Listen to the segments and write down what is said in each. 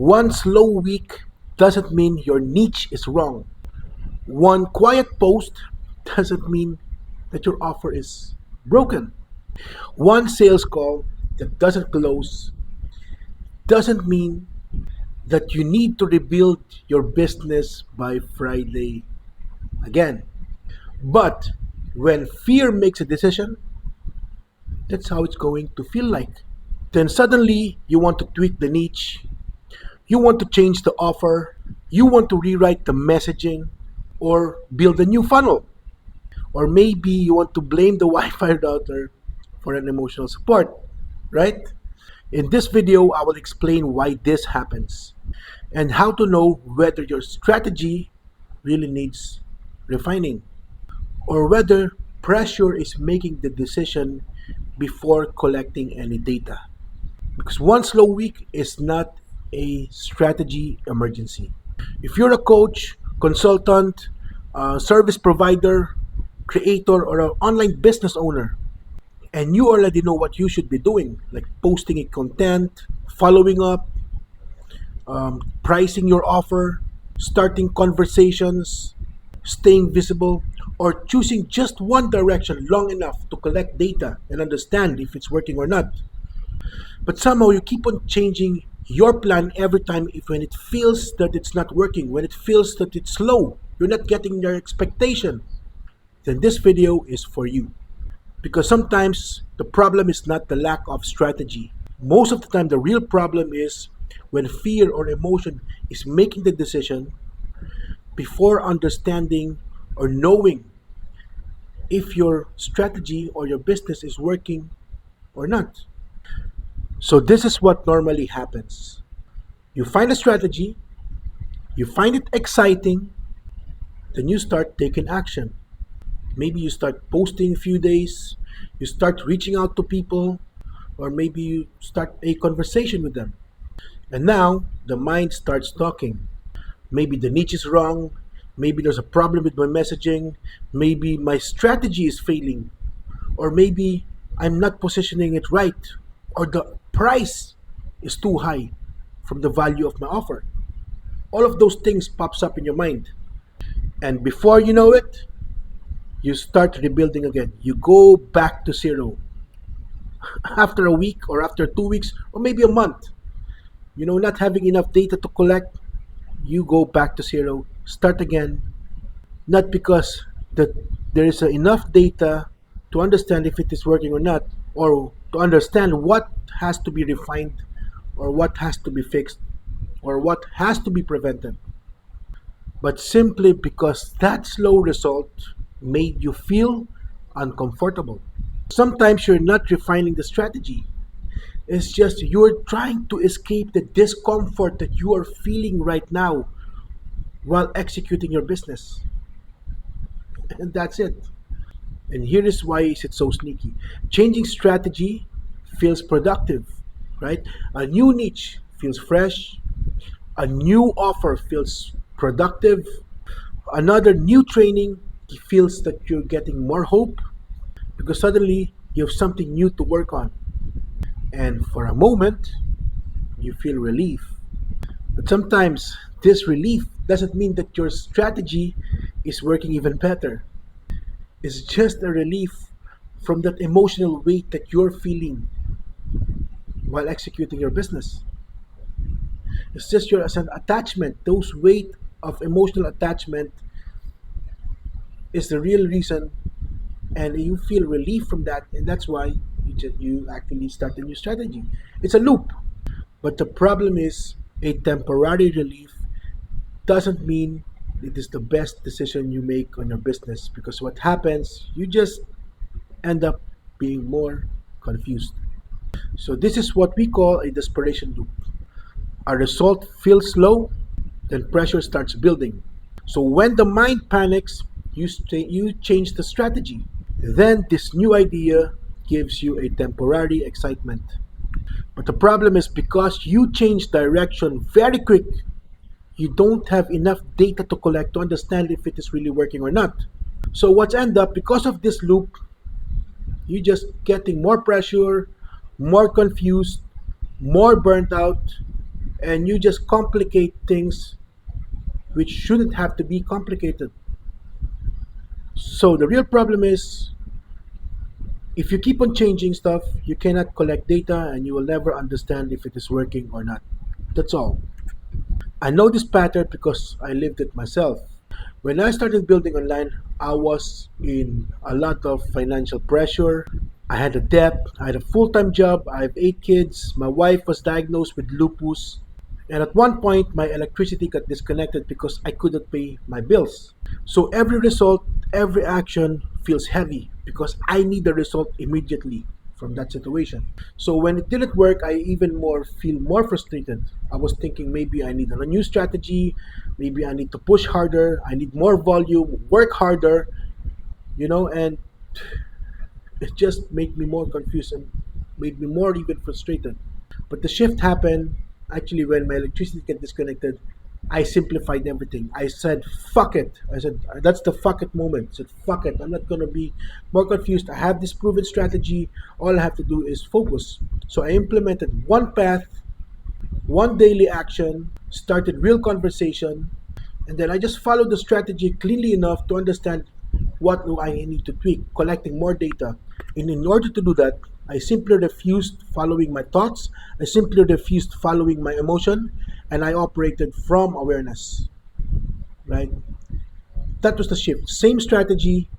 One slow week doesn't mean your niche is wrong. One quiet post doesn't mean that your offer is broken. One sales call that doesn't close doesn't mean that you need to rebuild your business by Friday again. But when fear makes a decision, that's how it's going to feel like. Then suddenly you want to tweak the niche, you want to change the offer, you want to rewrite the messaging, or build a new funnel. Or maybe you want to blame the Wi Fi router for an emotional support, right? In this video, I will explain why this happens and how to know whether your strategy really needs refining or whether pressure is making the decision before collecting any data. Because one slow week is not a strategy emergency. If you're a coach, consultant, service provider, creator, or an online business owner, and you already know what you should be doing, like posting a content, following up, pricing your offer, starting conversations, staying visible, or choosing just one direction long enough to collect data and understand if it's working or not. But somehow you keep on changing your plan every time if when it feels that it's not working, when it feels that it's slow, you're not getting your expectation, then this video is for you. Because sometimes the problem is not the lack of strategy. Most of the time, the real problem is when fear or emotion is making the decision before understanding or knowing if your strategy or your business is working or not. So this is what normally happens. You find a strategy, you find it exciting, then you start taking action. Maybe you start posting a few days, you start reaching out to people, or maybe you start a conversation with them. And now the mind starts talking. Maybe the niche is wrong, maybe there's a problem with my messaging, maybe my strategy is failing, or maybe I'm not positioning it right, or the price is too high from the value of my offer. All of those things pops up in your mind. And before you know it, you start rebuilding again. You go back to zero. After a week or after 2 weeks or maybe a month, not having enough data to collect, you go back to zero, start again. Not because that there is enough data to understand if it is working or not, or to understand what has to be refined, or what has to be fixed, or what has to be prevented, but simply because that slow result made you feel uncomfortable. Sometimes you're not refining the strategy. It's just you're trying to escape the discomfort that you are feeling right now while executing your business. And that's it. And here is why is it so sneaky. Changing strategy feels productive, right? A new niche feels fresh. A new offer feels productive. Another new training feels that you're getting more hope because suddenly you have something new to work on. And for a moment, you feel relief. But sometimes this relief doesn't mean that your strategy is working even better. It's just a relief from that emotional weight that you're feeling while executing your business. It's just as an attachment. Those weight of emotional attachment is the real reason, and you feel relief from that, and that's why you actually start a new strategy. It's a loop. But the problem is a temporary relief doesn't mean it is the best decision you make on your business, because what happens, you just end up being more confused. So this is what we call a desperation loop. A result feels low, then pressure starts building. So when the mind panics, you change the strategy. Then this new idea gives you a temporary excitement. But the problem is because you change direction very quick, you don't have enough data to collect to understand if it is really working or not. So what's end up, because of this loop, you just getting more pressure, more confused, more burnt out, and you just complicate things which shouldn't have to be complicated. So the real problem is, if you keep on changing stuff, you cannot collect data and you will never understand if it is working or not. That's all. I know this pattern because I lived it myself. When I started building online, I was in a lot of financial pressure. I had a debt, I had a full-time job, I have 8 kids, my wife was diagnosed with lupus, and at one point my electricity got disconnected because I couldn't pay my bills. So every result, every action feels heavy because I need the result immediately from that situation. So when it didn't work, I even more feel more frustrated. I was thinking maybe I need a new strategy, maybe I need to push harder, I need more volume, work harder, and it just made me more confused and made me more even frustrated. But the shift happened actually when my electricity got disconnected. I simplified everything. I said, fuck it. I said, that's the fuck it moment. I said, fuck it. I'm not going to be more confused. I have this proven strategy. All I have to do is focus. So I implemented one path, one daily action, started real conversation, and then I just followed the strategy cleanly enough to understand what do I need to tweak, collecting more data. And in order to do that, I simply refused following my thoughts, I simply refused following my emotion, and I operated from awareness. Right? That was the shift. Same strategy,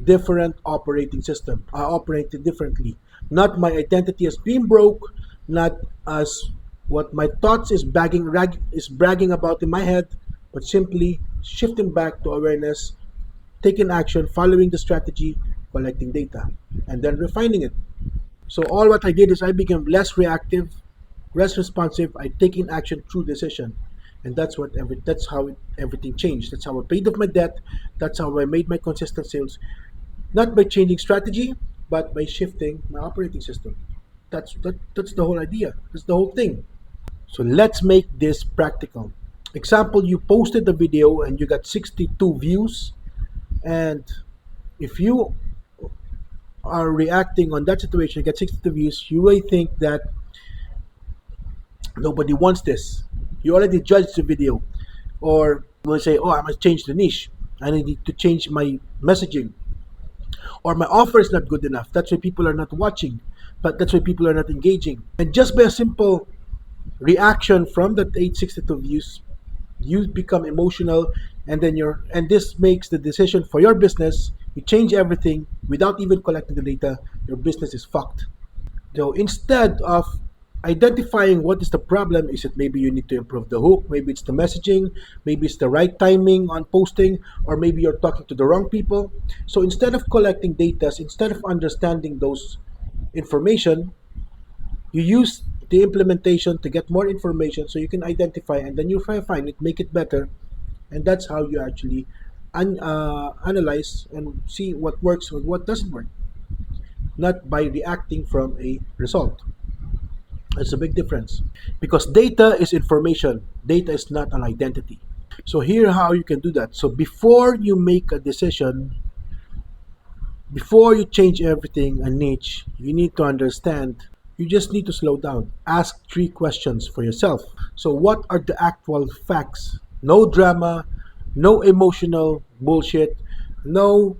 different operating system. I operated differently. Not my identity as being broke, not as what my thoughts is bragging about in my head, but simply shifting back to awareness, taking action, following the strategy, collecting data, and then refining it. So all what I did is I became less reactive, less responsive. I taking action through decision, and that's how everything changed. That's how I paid off my debt. That's how I made my consistent sales, not by changing strategy, but by shifting my operating system. That's the whole idea. That's the whole thing. So let's make this practical. Example: you posted the video and you got 62 views, and if you are reacting on that situation, you get 62 views, you will think that nobody wants this. You already judged the video, or you will say, oh, I must change the niche. I need to change my messaging, or my offer is not good enough. That's why people are not watching, but that's why people are not engaging. And just by a simple reaction from that 862 views, you become emotional, and then this makes the decision for your business. You change everything without even collecting the data. Your business is fucked. So instead of identifying what is the problem, is it maybe you need to improve the hook, maybe it's the messaging, maybe it's the right timing on posting, or maybe you're talking to the wrong people. So instead of collecting data, instead of understanding those information, you use the implementation to get more information so you can identify, and then you refine it, make it better, and that's how you actually analyze and see what works and what doesn't work, not by reacting from a result. It's a big difference, because data is information. Data is not an identity. So here how you can do that. So before you make a decision, before you change everything a niche, you need to understand. You just need to slow down. Ask 3 questions for yourself. So what are the actual facts? No drama, no emotional bullshit, no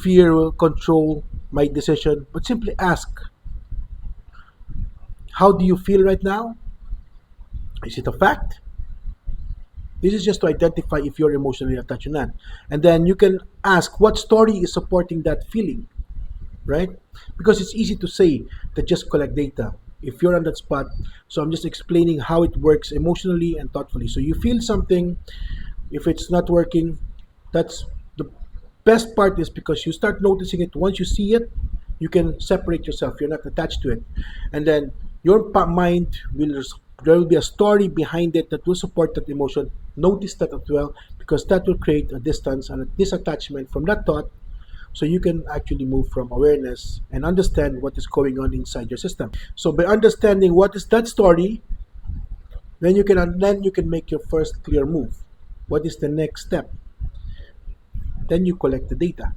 fear will control my decision, but simply ask, how do you feel right now? Is it a fact? This is just to identify if you're emotionally attached or not. And then you can ask, what story is supporting that feeling, right? Because it's easy to say that just collect data if you're on that spot. So I'm just explaining how it works emotionally and thoughtfully. So you feel something, if it's not working, that's the best part, is because you start noticing it. Once you see it, you can separate yourself. You're not attached to it. And then your mind there will be a story behind it that will support that emotion. Notice that as well, because that will create a distance and a disattachment from that thought, so you can actually move from awareness and understand what is going on inside your system. So by understanding what is that story, then you can make your first clear move. What is the next step? Then you collect the data,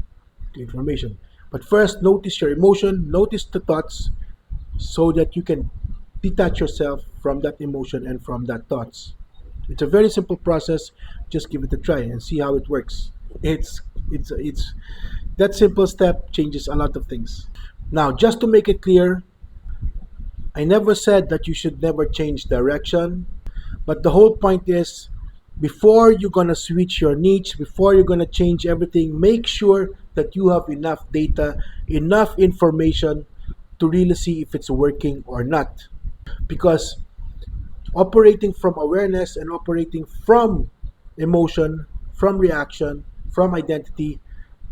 the information. But first, notice your emotion, notice the thoughts, so that you can detach yourself from that emotion and from that thoughts. It's a very simple process. Just give it a try and see how it works. It's that simple step changes a lot of things. Now, just to make it clear, I never said that you should never change direction, but the whole point is before you're going to switch your niche, before you're going to change everything, make sure that you have enough data, enough information to really see if it's working or not. Because operating from awareness and operating from emotion, from reaction, from identity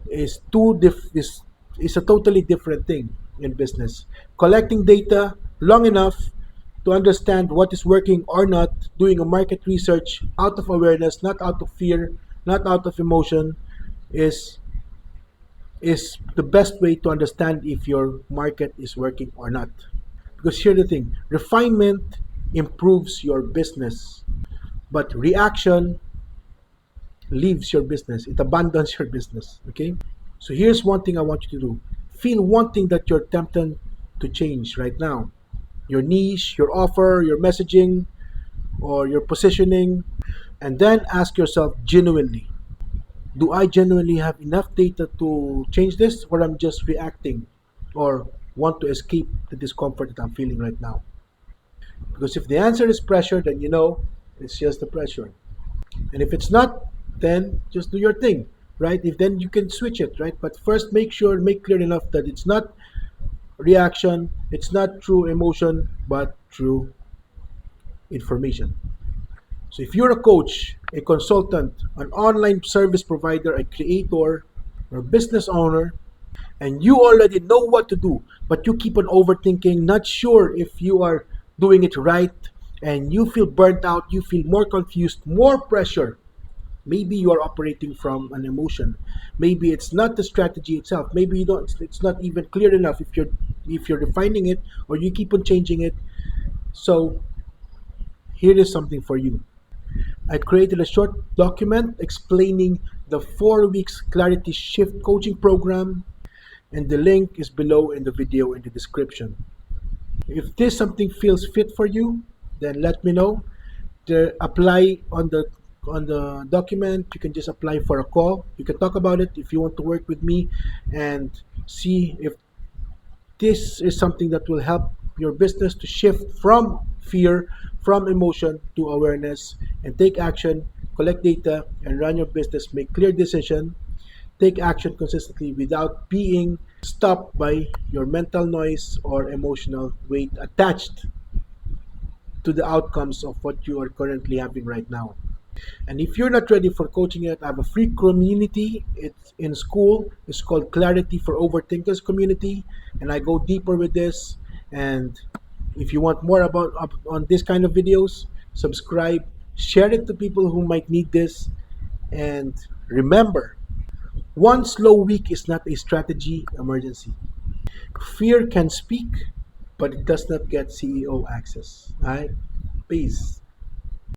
is a totally different thing in business. Collecting data long enough to understand what is working or not, doing a market research out of awareness, not out of fear, not out of emotion, is is the best way to understand if your market is working or not. Because here's the thing, refinement improves your business, but reaction leaves your business. It abandons your business. Okay? So here's one thing I want you to do. Feel one thing that you're tempted to change right now. Your niche, your offer, your messaging, or your positioning. And then ask yourself genuinely, do I genuinely have enough data to change this, or I'm just reacting or want to escape the discomfort that I'm feeling right now? Because if the answer is pressure, then you know it's just the pressure. And if it's not, then just do your thing, right? If then you can switch it, right? But first make clear enough that it's not reaction, it's not true emotion, but true information. So if you're a coach, a consultant, an online service provider, a creator, or a business owner, and you already know what to do, but you keep on overthinking, not sure if you are doing it right, and you feel burnt out, you feel more confused, more pressure. Maybe you are operating from an emotion. Maybe it's not the strategy itself. Maybe you don't. It's not even clear enough if you're refining it or you keep on changing it. So here is something for you. I created a short document explaining the 4 weeks Klariti Shift coaching program, and the link is below in the video in the description. If this something feels fit for you, then let me know. Apply on the document. You can just apply for a call. You can talk about it if you want to work with me and see if this is something that will help your business to shift from fear, from emotion to awareness, and take action, collect data, and run your business, make clear decision, take action consistently without being stopped by your mental noise or emotional weight attached to the outcomes of what you are currently having right now. And if you're not ready for coaching yet, I have a free community. It's in Skool. It's called Klariti for Overthinkers community, and I go deeper with this. And if you want more about on this kind of videos, subscribe, share it to people who might need this, and remember, one slow week is not a strategy emergency. Fear can speak, but it does not get CEO access. All right? Peace.